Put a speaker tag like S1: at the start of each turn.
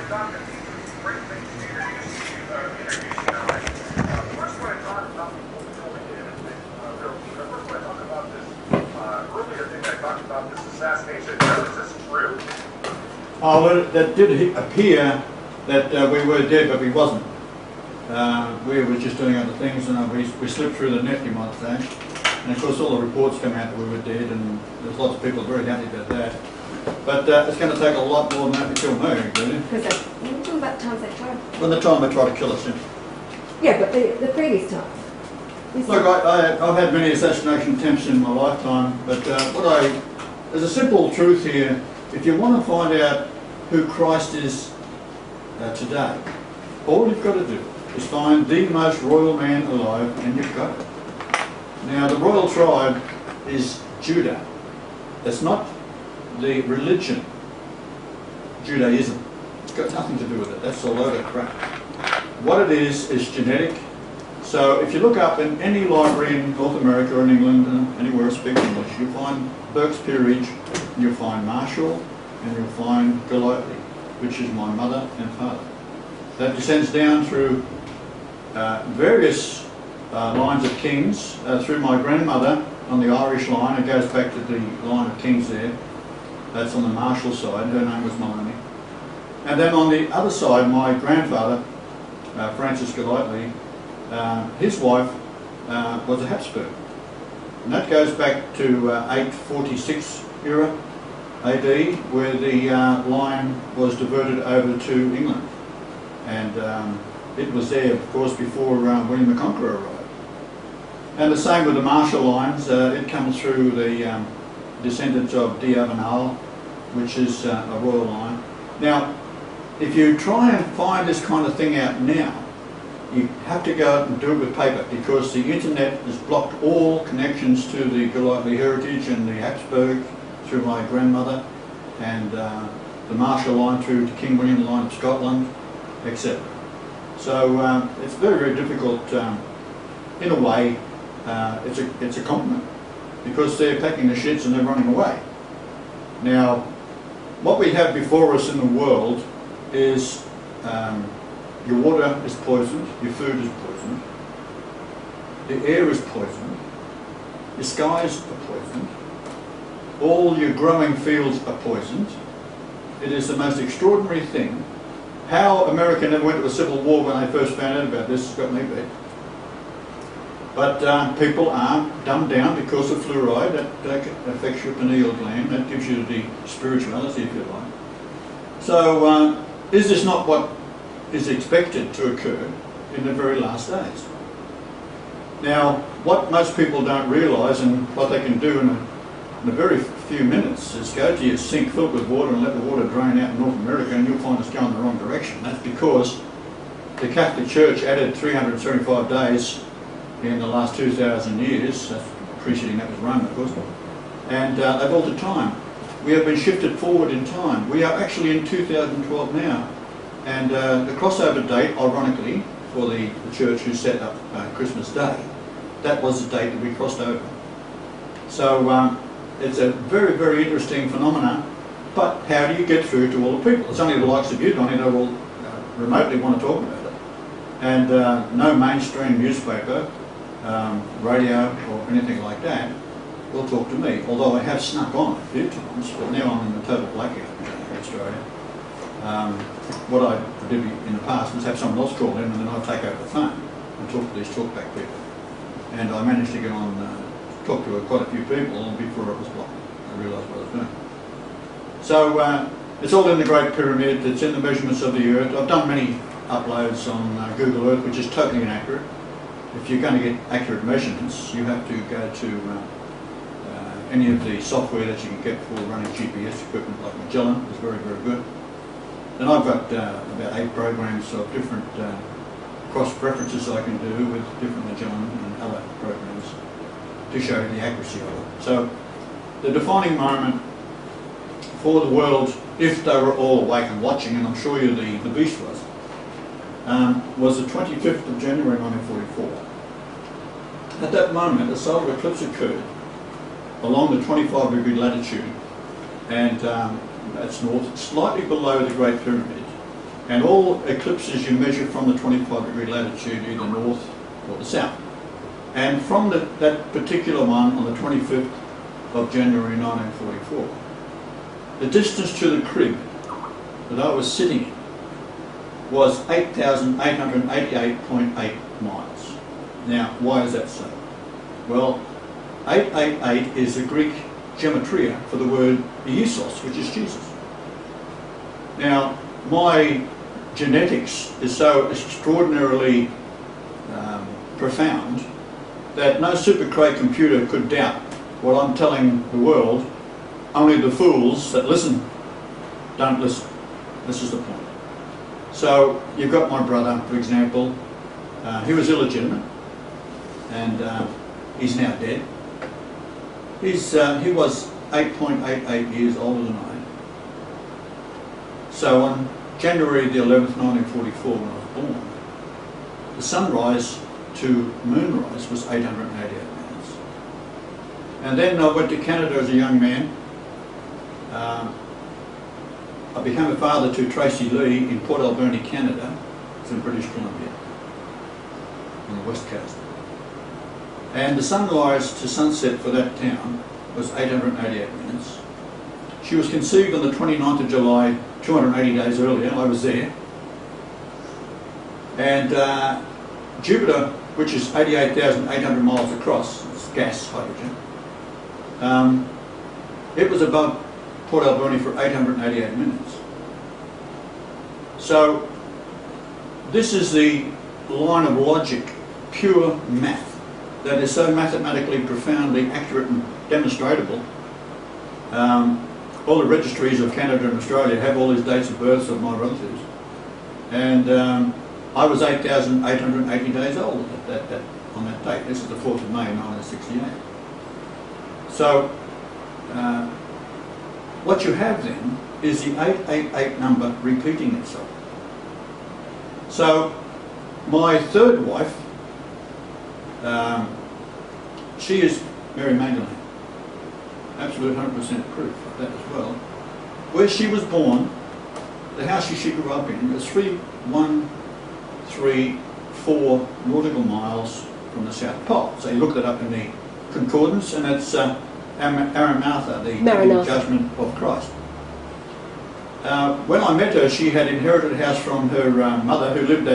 S1: I thought that these were some great things to introduce you tonight. First, what I talked about before we go into anything real deep, first, what I talked about this earlier thing I talked about this assassination. Is this true?
S2: Oh, well, that did appear that we were dead, but we wasn't. We were just doing other things, and we slipped through the net, you might say. And of course, all the reports come out that we were dead, and there's lots of people very happy about that. But it's going to take a lot more than that to kill me, really.
S3: Because when you're talking about the times they tried.
S2: When the time they tried to kill us, yeah.
S3: Yeah, but the previous time.
S2: Look, I've had many assassination attempts in my lifetime, but there's a simple truth here. If you want to find out who Christ is today, all you've got to do is find the most royal man alive, and you've got it. Now, the royal tribe is Judah. That's not the religion, Judaism. It's got nothing to do with it. That's a load of crap. What it is genetic. So if you look up in any library in North America or in England, anywhere I speak English, you'll find Burke's Peerage, and you'll find Marshall, and you'll find Golightly, which is my mother and father. That descends down through various lines of kings, through my grandmother on the Irish line. It goes back to the line of kings there. That's on the Marshall side. Her name was Maloney. And then on the other side, my grandfather, Francis Golightly, his wife was a Habsburg. And that goes back to 846 era AD, where the line was diverted over to England. And it was there, of course, before William the Conqueror arrived. And the same with the Marshall lines. It comes through the descendants of D'Avenal, which is a royal line. Now, if you try and find this kind of thing out now, you have to go out and do it with paper, because the internet has blocked all connections to the Golightly heritage and the Habsburg through my grandmother, and the Marshall line through to King William, the line of Scotland, etc. So it's very, very difficult. In a way, it's a compliment, because they're packing the shits and they're running away. Now, what we have before us in the world is your water is poisoned, your food is poisoned, the air is poisoned, your skies are poisoned, all your growing fields are poisoned. It is the most extraordinary thing. How America never went to a civil war when they first found out about this has got me beat. But people are dumbed down because of fluoride. That affects your pineal gland. That gives you the spirituality, if you like. So is this not what is expected to occur in the very last days? Now, what most people don't realise, and what they can do in a very few minutes, is go to your sink filled with water and let the water drain out in North America, and you'll find it's going the wrong direction. That's because the Catholic Church added 375 days in the last 2,000 years. That's preceding that was Rome, of course. And they've altered time. We have been shifted forward in time. We are actually in 2012 now. And the crossover date, ironically, for the church who set up Christmas Day, that was the date that we crossed over. So it's a very, very interesting phenomenon. But how do you get through to all the people? It's only the likes of you, Donnie, that will remotely want to talk about it. And no mainstream newspaper, radio or anything like that will talk to me, although I have snuck on a few times, but now I'm in a total blackout in Australia. What I did in the past was have someone else call in, and then I'd take over the phone and talk to these talkback people. And I managed to get on, talk to quite a few people before it was blocked. I realised what I was doing. So it's all in the Great Pyramid. It's in the measurements of the Earth. I've done many uploads on Google Earth, which is totally inaccurate. If you're going to get accurate measurements, you have to go to any of the software that you can get for running GPS equipment, like Magellan is very, very good. And I've got about 8 programs of different cross-references I can do with different Magellan and other programs to show the accuracy of it. So the defining moment for the world, if they were all awake and watching, and I'm sure you the beast was the 25th of January 1944. At that moment, a solar eclipse occurred along the 25-degree latitude, and that's north, slightly below the Great Pyramid. And all eclipses you measure from the 25-degree latitude, either north or the south. And from that particular one on the 25th of January 1944, the distance to the crib that I was sitting in was 8,888.8 miles. Now, why is that so? Well, 888 is the Greek gematria for the word Iesos, which is Jesus. Now, my genetics is so extraordinarily profound that no super cray computer could doubt what I'm telling the world. Only the fools that listen don't listen. This is the point. So you've got my brother, for example. He was illegitimate, and he's now dead. He was 8.88 years older than I. So on January the 11th, 1944, when I was born, the sunrise to moonrise was 888 minutes. And then I went to Canada as a young man. I became a father to Tracy Lee in Port Alberni, Canada. It's in British Columbia, on the west coast. And the sunrise to sunset for that town was 888 minutes. She was conceived on the 29th of July, 280 days earlier. I was there. And Jupiter, which is 88,800 miles across, it's gas, hydrogen, it was above Port Alberni for 888 minutes. So this is the line of logic, pure math, that is so mathematically profoundly accurate and demonstrable. All the registries of Canada and Australia have all these dates of births of my relatives. And I was 8,880 days old on that date. This is the 4th of May 1968. So what you have then is the 888 number repeating itself. So my third wife, she is Mary Magdalene. Absolute 100% proof of that as well. Where she was born, the house she grew up in, was 3,134 nautical miles from the South Pole. So you look that up in the concordance, and it's Maranatha, the judgment of Christ. When I met her, she had inherited a house from her mother, who lived